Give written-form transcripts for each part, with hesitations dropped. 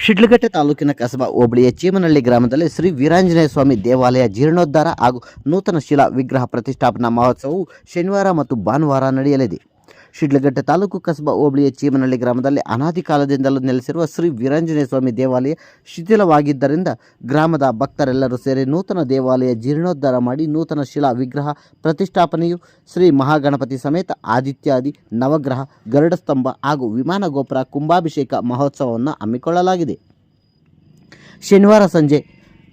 ಶಿಡ್ಲಘಟ್ಟ ತಾಲೂಕಿನ ಕಸಬಾ ಹೋಬಳಿಯ ಚೀಮನಹಳ್ಳಿ ಗ್ರಾಮದಲ್ಲಿ ಶ್ರೀ ವೀರಾಂಜನೇಯ ಸ್ವಾಮಿ ದೇವಾಲಯ ಜೀರ್ಣೋದ್ಧಾರ ಹಾಗೂ ನೂತನ ಶಿಲಾ ವಿಗ್ರಹ ಪ್ರತಿಷ್ಠಾಪನಾ ಮಹೋತ್ಸವವು ಶನಿವಾರ ಮತ್ತು ಭಾನುವಾರ ನಡೆಯಲಿದೆ. ಶಿಡ್ಲಘಟ್ಟ ತಾಲೂಕು ಕಸಬಾ ಹೋಬಳಿಯ ಚೀಮನಹಳ್ಳಿ ಗ್ರಾಮದಲ್ಲಿ ಅನಾದಿ ಕಾಲದಿಂದಲೂ ನೆಲೆಸಿರುವ ಶ್ರೀ ವೀರಾಂಜನೇಯ ಸ್ವಾಮಿ ದೇವಾಲಯ ಶಿಥಿಲವಾಗಿದ್ದರಿಂದ ಗ್ರಾಮದ ಭಕ್ತರೆಲ್ಲರೂ ಸೇರಿ ನೂತನ ದೇವಾಲಯ ಜೀರ್ಣೋದ್ಧಾರ ಮಾಡಿ ನೂತನ ಶಿಲಾ ವಿಗ್ರಹ ಪ್ರತಿಷ್ಠಾಪನೆಯು ಶ್ರೀ ಮಹಾಗಣಪತಿ ಸಮೇತ ಆದಿತ್ಯಾದಿ ನವಗ್ರಹ ಗರುಡ ಸ್ತಂಭ ಹಾಗೂ ವಿಮಾನ ಗೋಪುರ ಕುಂಭಾಭಿಷೇಕ ಮಹೋತ್ಸವವನ್ನು ಹಮ್ಮಿಕೊಳ್ಳಲಾಗಿದೆ. ಶನಿವಾರ ಸಂಜೆ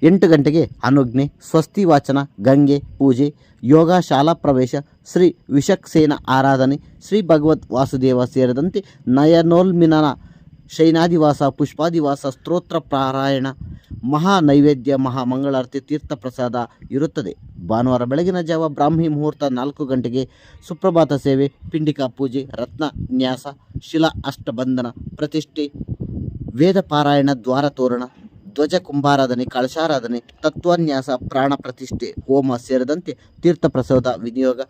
8 ಗಂಟೆಗೆ ಅನುಜ್ಞೆ, ಸ್ವಸ್ತಿ ವಾಚನ, ಗಂಗೆ ಪೂಜೆ, ಯೋಗ ಶಾಲಾ ಪ್ರವೇಶ, ಶ್ರೀ ವಿಷಕ್ಸೇನ ಆರಾಧನೆ, ಶ್ರೀ ಭಗವತ್ ವಾಸುದೇವ ಸೇರಿದಂತೆ ನಯನೋನ್ಮಿಲನ, ಶೈನಾದಿವಾಸ, ಪುಷ್ಪಾದಿವಾಸ, ಸ್ತೋತ್ರ ಪಾರಾಯಣ, ಮಹಾ ನೈವೇದ್ಯ, ಮಹಾ ಮಂಗಳಾರತಿ, ತೀರ್ಥ ಪ್ರಸಾದ ಇರುತ್ತದೆ. ಭಾನುವಾರ ಬೆಳಗಿನ ಜಾವ ಬ್ರಾಹ್ಮಿ ಮುಹೂರ್ತ 4 ಗಂಟೆಗೆ ಸುಪ್ರಭಾತ ಸೇವೆ, ಪಿಂಡಿಕಾ ಪೂಜೆ, ರತ್ನ ನ್ಯಾಸ, ಶಿಲಾ ಅಷ್ಟಬಂಧನ ಪ್ರತಿಷ್ಠೆ, ವೇದ ಪಾರಾಯಣ, ದ್ವಾರ ತೋರಣ, ಧ್ವಜ ಕುಂಭಾರಾಧನೆ, ಕಳಶಾರಾಧನೆ, ತತ್ವನ್ಯಾಸ, ಪ್ರಾಣ ಪ್ರತಿಷ್ಠೆ, ಹೋಮ ಸೇರಿದಂತೆ ತೀರ್ಥ ಪ್ರಸಾದ ವಿನಿಯೋಗ.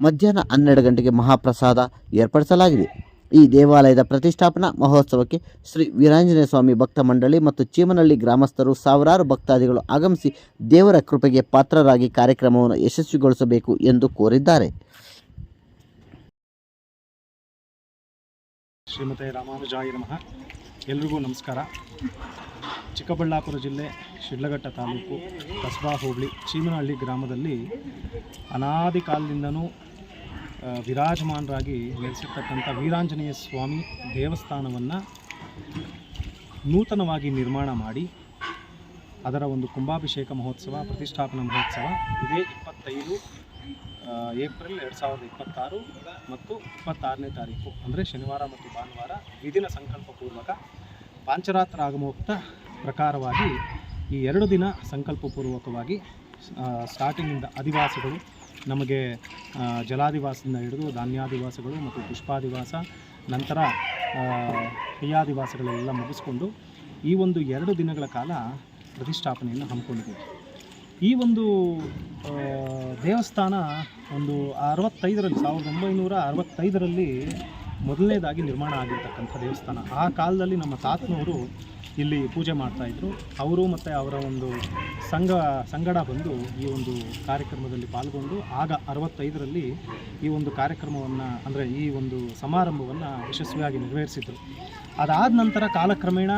ಮಧ್ಯಾಹ್ನ 12 ಗಂಟೆಗೆ ಮಹಾಪ್ರಸಾದ ಏರ್ಪಡಿಸಲಾಗಿದೆ. ಈ ದೇವಾಲಯದ ಪ್ರತಿಷ್ಠಾಪನಾ ಮಹೋತ್ಸವಕ್ಕೆ ಶ್ರೀ ವೀರಾಂಜನೇಯ ಸ್ವಾಮಿ ಭಕ್ತ ಮಂಡಳಿ ಮತ್ತು ಚೀಮನಹಳ್ಳಿ ಗ್ರಾಮಸ್ಥರು ಸಾವಿರಾರು ಭಕ್ತಾದಿಗಳು ಆಗಮಿಸಿ ದೇವರ ಕೃಪೆಗೆ ಪಾತ್ರರಾಗಿ ಕಾರ್ಯಕ್ರಮವನ್ನು ಯಶಸ್ವಿಗೊಳಿಸಬೇಕು ಎಂದು ಕೋರಿದ್ದಾರೆ. ಶ್ರೀಮತೆ ರಾಮಾನುಜಾಯ ನಮಃ. ಎಲ್ರಿಗೂ ನಮಸ್ಕಾರ. ಚಿಕ್ಕಬಳ್ಳಾಪುರ ಜಿಲ್ಲೆ ಶಿಡ್ಲಘಟ್ಟ ತಾಲೂಕು ಕಸಬಾ ಹೋಬಳಿ ಚೀಮನಹಳ್ಳಿ ಗ್ರಾಮದಲ್ಲಿ ಅನಾದಿ ಕಾಲದಿಂದನೂ ವಿರಾಜಮಾನರಾಗಿ ನೆಲೆಸಿರ್ತಕ್ಕಂಥ ವೀರಾಂಜನೇಯ ಸ್ವಾಮಿ ದೇವಸ್ಥಾನವನ್ನು ನೂತನವಾಗಿ ನಿರ್ಮಾಣ ಮಾಡಿ ಅದರ ಒಂದು ಕುಂಭಾಭಿಷೇಕ ಮಹೋತ್ಸವ, ಪ್ರತಿಷ್ಠಾಪನಾ ಮಹೋತ್ಸವ ಇದೇ 25 ಏಪ್ರಿಲ್ 2026 ಮತ್ತು 26ನೇ ತಾರೀಕು ಅಂದರೆ ಶನಿವಾರ ಮತ್ತು ಭಾನುವಾರ ವಿಧಿನ ಸಂಕಲ್ಪಪೂರ್ವಕ ಪಾಂಚರಾತ್ರ ಆಗಮೋಕ್ತ ಪ್ರಕಾರವಾಗಿ ಈ 2 ದಿನ ಸಂಕಲ್ಪಪೂರ್ವಕವಾಗಿ ಸ್ಟಾರ್ಟಿಂಗಿಂದ ಆದಿವಾಸಿಗಳು ನಮಗೆ ಜಲಾದಿವಾಸದಿಂದ ಹಿಡಿದು ಧಾನ್ಯಾದಿವಾಸಗಳು ಮತ್ತು ಪುಷ್ಪಾದಿವಾಸ, ನಂತರ ಪೇಯಾದಿವಾಸಗಳೆಲ್ಲ ಮುಗಿಸ್ಕೊಂಡು ಈ ಒಂದು 2 ದಿನಗಳ ಕಾಲ ಪ್ರತಿಷ್ಠಾಪನೆಯನ್ನು ಹಮ್ಮಿಕೊಂಡಿದ್ದೀವಿ. ಈ ಒಂದು ದೇವಸ್ಥಾನ ಒಂದು 1965ರಲ್ಲಿ ಮೊದಲನೇದಾಗಿ ನಿರ್ಮಾಣ ಆಗಿರ್ತಕ್ಕಂಥ ದೇವಸ್ಥಾನ. ಆ ಕಾಲದಲ್ಲಿ ನಮ್ಮ ತಾತನವರು ಇಲ್ಲಿ ಪೂಜೆ ಮಾಡ್ತಾಯಿದ್ರು. ಅವರು ಮತ್ತು ಅವರ ಒಂದು ಸಂಗಡ ಬಂದು ಈ ಒಂದು ಕಾರ್ಯಕ್ರಮದಲ್ಲಿ ಪಾಲ್ಗೊಂಡು ಆಗ 65ರಲ್ಲಿ ಈ ಒಂದು ಕಾರ್ಯಕ್ರಮವನ್ನು ಅಂದರೆ ಈ ಒಂದು ಸಮಾರಂಭವನ್ನು ಯಶಸ್ವಿಯಾಗಿ ನೆರವೇರಿಸಿದರು. ಅದಾದ ನಂತರ ಕಾಲಕ್ರಮೇಣ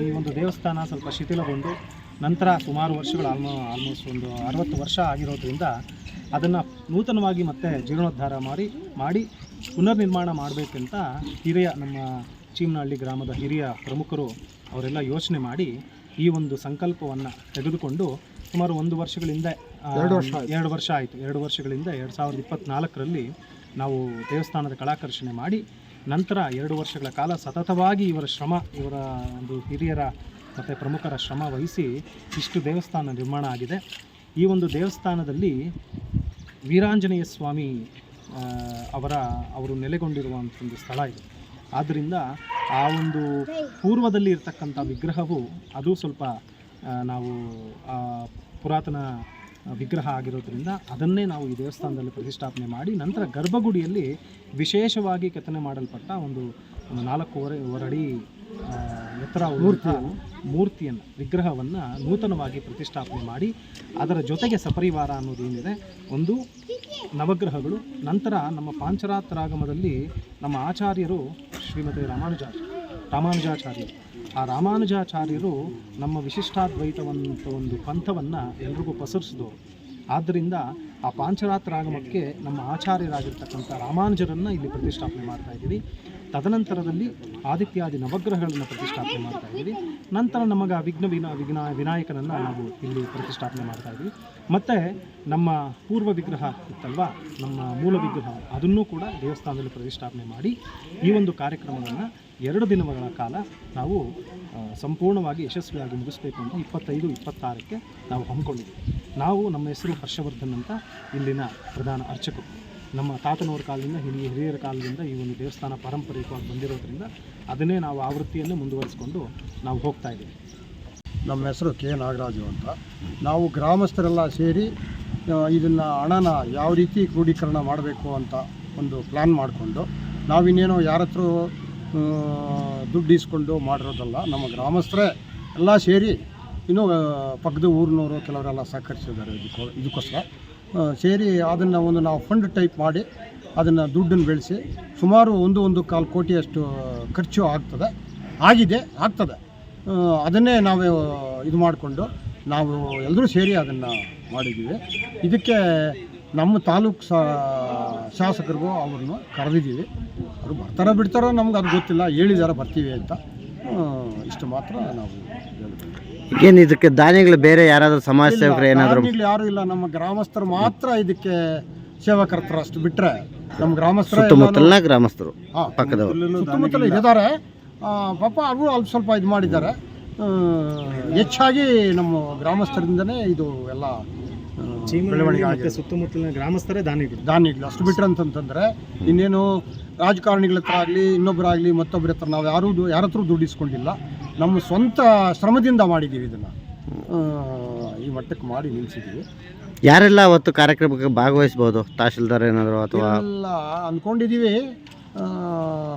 ಈ ಒಂದು ದೇವಸ್ಥಾನ ಸ್ವಲ್ಪ ಶಿಥಿಲಗೊಂಡು ನಂತರ ಸುಮಾರು ವರ್ಷಗಳು ಆಲ್ಮೋಸ್ಟ್ ಒಂದು 60 ವರ್ಷ ಆಗಿರೋದ್ರಿಂದ ಅದನ್ನು ನೂತನವಾಗಿ ಮತ್ತೆ ಜೀರ್ಣೋದ್ಧಾರ ಮಾಡಿ ಪುನರ್ನಿರ್ಮಾಣ ಮಾಡಬೇಕಂತ ನಮ್ಮ ಚೀಮನಹಳ್ಳಿ ಗ್ರಾಮದ ಹಿರಿಯ ಪ್ರಮುಖರು ಅವರೆಲ್ಲ ಯೋಚನೆ ಮಾಡಿ ಈ ಒಂದು ಸಂಕಲ್ಪವನ್ನು ತೆಗೆದುಕೊಂಡು ಸುಮಾರು 1 ವರ್ಷಗಳಿಂದ 2 ವರ್ಷ ಆಯಿತು. 2 ವರ್ಷಗಳಿಂದ 2024ರಲ್ಲಿ ನಾವು ದೇವಸ್ಥಾನದ ಕಳಾಕರ್ಷಣೆ ಮಾಡಿ ನಂತರ 2 ವರ್ಷಗಳ ಕಾಲ ಸತತವಾಗಿ ಇವರ ಒಂದು ಹಿರಿಯರ ಮತ್ತು ಪ್ರಮುಖರ ಶ್ರಮ ವಹಿಸಿ ಇಷ್ಟು ದೇವಸ್ಥಾನ ನಿರ್ಮಾಣ ಆಗಿದೆ. ಈ ಒಂದು ದೇವಸ್ಥಾನದಲ್ಲಿ ವೀರಾಂಜನೇಯ ಸ್ವಾಮಿ ಅವರು ನೆಲೆಗೊಂಡಿರುವಂಥ ಒಂದು ಸ್ಥಳ ಇದೆ. ಆದ್ದರಿಂದ ಆ ಒಂದು ಪೂರ್ವದಲ್ಲಿ ಇರತಕ್ಕಂಥ ವಿಗ್ರಹವು ಅದು ಸ್ವಲ್ಪ ನಾವು ಪುರಾತನ ವಿಗ್ರಹ ಆಗಿರೋದ್ರಿಂದ ಅದನ್ನೇ ನಾವು ಈ ದೇವಸ್ಥಾನದಲ್ಲಿ ಪ್ರತಿಷ್ಠಾಪನೆ ಮಾಡಿ ನಂತರ ಗರ್ಭಗುಡಿಯಲ್ಲಿ ವಿಶೇಷವಾಗಿ ಕೆತ್ತನೆ ಮಾಡಲ್ಪಟ್ಟ ಒಂದು 4.5 ಅಡಿ ಎತ್ತರ ಮೂರ್ತಿಯನ್ನು ವಿಗ್ರಹವನ್ನು ನೂತನವಾಗಿ ಪ್ರತಿಷ್ಠಾಪನೆ ಮಾಡಿ ಅದರ ಜೊತೆಗೆ ಸಪರಿವಾರ ಅನ್ನೋದೇನಿದೆ, ಒಂದು ನವಗ್ರಹಗಳು, ನಂತರ ನಮ್ಮ ಪಾಂಚರಾತ್ರಾಗಮದಲ್ಲಿ ನಮ್ಮ ಆಚಾರ್ಯರು ಶ್ರೀಮತಿ ರಾಮಾನುಜಾಚಾರ್ಯರು. ಆ ರಾಮಾನುಜಾಚಾರ್ಯರು ನಮ್ಮ ವಿಶಿಷ್ಟಾದ್ವೈತವಂತ ಒಂದು ಪಂಥವನ್ನು ಎಲ್ರಿಗೂ ಪಸರಿಸಿದವರು. ಆದ್ದರಿಂದ ಆ ಪಾಂಚರಾತ್ರಾಗಮಕ್ಕೆ ನಮ್ಮ ಆಚಾರ್ಯರಾಗಿರ್ತಕ್ಕಂಥ ರಾಮಾನುಜರನ್ನು ಇಲ್ಲಿ ಪ್ರತಿಷ್ಠಾಪನೆ ಮಾಡ್ತಾಯಿದ್ದೀವಿ. ತದನಂತರದಲ್ಲಿ ಆದಿತ್ಯಾದಿ ನವಗ್ರಹಗಳನ್ನು ಪ್ರತಿಷ್ಠಾಪನೆ ಮಾಡ್ತಾಯಿದ್ದೀವಿ. ನಂತರ ನಮಗೆ ವಿನಾಯಕನನ್ನು ನಾವು ಇಲ್ಲಿ ಪ್ರತಿಷ್ಠಾಪನೆ ಮಾಡ್ತಾಯಿದ್ದೀವಿ. ಮತ್ತು ನಮ್ಮ ಪೂರ್ವ ವಿಗ್ರಹ ಇತ್ತಲ್ವ, ನಮ್ಮ ಮೂಲ ವಿಗ್ರಹ, ಅದನ್ನು ಕೂಡ ದೇವಸ್ಥಾನದಲ್ಲಿ ಪ್ರತಿಷ್ಠಾಪನೆ ಮಾಡಿ ಈ ಒಂದು ಕಾರ್ಯಕ್ರಮವನ್ನು 2 ದಿನಗಳ ಕಾಲ ನಾವು ಸಂಪೂರ್ಣವಾಗಿ ಯಶಸ್ವಿಯಾಗಿ ಮುಗಿಸ್ಬೇಕು ಅಂತ 25-26ಕ್ಕೆ ನಾವು ಹಮ್ಮಿಕೊಂಡಿದ್ದೀವಿ. ನಮ್ಮ ಹೆಸರು ಹರ್ಷವರ್ಧನ್ ಅಂತ, ಇಲ್ಲಿನ ಪ್ರಧಾನ ಅರ್ಚಕರು. ನಮ್ಮ ತಾತನವರ ಕಾಲದಿಂದ ಹಿರಿಯರ ಕಾಲದಿಂದ ಈ ಒಂದು ದೇವಸ್ಥಾನ ಪಾರಂಪರಿಕವಾಗಿ ಬಂದಿರೋದ್ರಿಂದ ಅದನ್ನೇ ನಾವು ಆವೃತ್ತಿಯನ್ನು ಮುಂದುವರಿಸಿಕೊಂಡು ನಾವು ಹೋಗ್ತಾ ಇದ್ದೀವಿ. ನಮ್ಮ ಹೆಸರು ಕೆ ನಾಗರಾಜು ಅಂತ. ನಾವು ಗ್ರಾಮಸ್ಥರೆಲ್ಲ ಸೇರಿ ಇದನ್ನು ಹಣನ ಯಾವ ರೀತಿ ಕ್ರೋಢೀಕರಣ ಮಾಡಬೇಕು ಅಂತ ಒಂದು ಪ್ಲ್ಯಾನ್ ಮಾಡಿಕೊಂಡು ನಾವಿನ್ನೇನೋ ಯಾರ ಹತ್ರ ದುಡ್ಡು ಇಸ್ಕೊಂಡು ಮಾಡಿರೋದಲ್ಲ. ನಮ್ಮ ಗ್ರಾಮಸ್ಥರೇ ಎಲ್ಲ ಸೇರಿ, ಇನ್ನೂ ಪಕ್ಕದ ಊರಿನವರು ಕೆಲವರೆಲ್ಲ ಸಹಕರಿಸಿದ್ದಾರೆ ಇದಕ್ಕೋಸ್ಕರ ಸೇರಿ ಅದನ್ನು ಒಂದು ನಾವು ಫಂಡ್ ಟೈಪ್ ಮಾಡಿ ಅದನ್ನು ದುಡ್ಡನ್ನು ಬೆಳೆಸಿ ಸುಮಾರು 1.25 ಕೋಟಿಯಷ್ಟು ಖರ್ಚು ಆಗ್ತದೆ. ಅದನ್ನೇ ನಾವು ಇದು ಮಾಡಿಕೊಂಡು ನಾವು ಎಲ್ಲರೂ ಸೇರಿ ಅದನ್ನು ಮಾಡಿದ್ದೀವಿ. ಇದಕ್ಕೆ ನಮ್ಮ ತಾಲೂಕು ಶಾಸಕರಿಗೂ ಅವ್ರನ್ನ ಕರೆದಿದ್ದೀವಿ. ಅವರು ಬರ್ತಾರೋ ಬಿಡ್ತಾರೋ ನಮ್ಗೆ ಅದು ಗೊತ್ತಿಲ್ಲ, ಹೇಳಿದಾರೆ ಬರ್ತೀವಿ ಅಂತ. ಇಷ್ಟು ಮಾತ್ರ ನಾವು ಹೇಳ್ತೀವಿ. ಏನು ಇದಕ್ಕೆ ದಾನಿಗಳು ಬೇರೆ ಯಾರಾದರೂ ಸಮಾಜ ಸೇವಕರು ಏನಾದರೂ? ಯಾರೂ ಇಲ್ಲ, ನಮ್ಮ ಗ್ರಾಮಸ್ಥರು ಮಾತ್ರ ಇದಕ್ಕೆ ಸೇವಾಕರ್ತರು. ಅಷ್ಟು ಬಿಟ್ಟರೆ ನಮ್ಮ ಗ್ರಾಮಸ್ಥರು ಸುತ್ತಮುತ್ತಲಿನ ಗ್ರಾಮಸ್ಥರು ಪಕ್ಕದವರು ಸುತ್ತಮುತ್ತಲು ಇದ್ದಾರೆ. ಪಾಪ ಅವರು ಅಲ್ಪ ಸ್ವಲ್ಪ ಇದು ಮಾಡಿದ್ದಾರೆ. ಹೆಚ್ಚಾಗಿ ನಮ್ಮ ಗ್ರಾಮಸ್ಥರಿಂದನೇ ಇದು ಎಲ್ಲ ಬೆಳವಣಿಗೆ ಆಗಿದೆ. ಸುತ್ತಮುತ್ತಲಿನ ಗ್ರಾಮಸ್ಥರೇ ದಾನಿಗಳು ಅಷ್ಟು ಬಿಟ್ಟರೆ ಅಂತಂತಂದರೆ ಇನ್ನೇನು ರಾಜಕಾರಣಿಗಳ ಹತ್ರ ಆಗಲಿ, ಇನ್ನೊಬ್ಬರಾಗಲಿ, ಮತ್ತೊಬ್ಬರ ಹತ್ರ ನಾವು ಯಾರ ಹತ್ರ ದುಡ್ಡು ಇಸ್ಕೊಂಡಿಲ್ಲ. ನಮ್ಮ ಸ್ವಂತ ಶ್ರಮದಿಂದ ಮಾಡಿದ್ದೀವಿ. ಇದನ್ನು ಈ ಮಟ್ಟಕ್ಕೆ ಮಾಡಿ ನಿಲ್ಲಿಸಿದ್ದೀವಿ. ಯಾರೆಲ್ಲ ಅವತ್ತು ಕಾರ್ಯಕ್ರಮಕ್ಕೆ ಭಾಗವಹಿಸ್ಬೋದು? ತಹಶೀಲ್ದಾರ್ ಏನಾದರೂ ಅಥವಾ ಎಲ್ಲ ಅಂದ್ಕೊಂಡಿದ್ದೀವಿ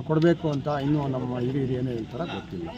ಕೊಡಬೇಕು ಅಂತ. ಇನ್ನೂ ನಮ್ಮ ಹಿರಿಯರು ಏನೇ ಹೇಳ್ತಾರೆ ಗೊತ್ತಿಲ್ಲ.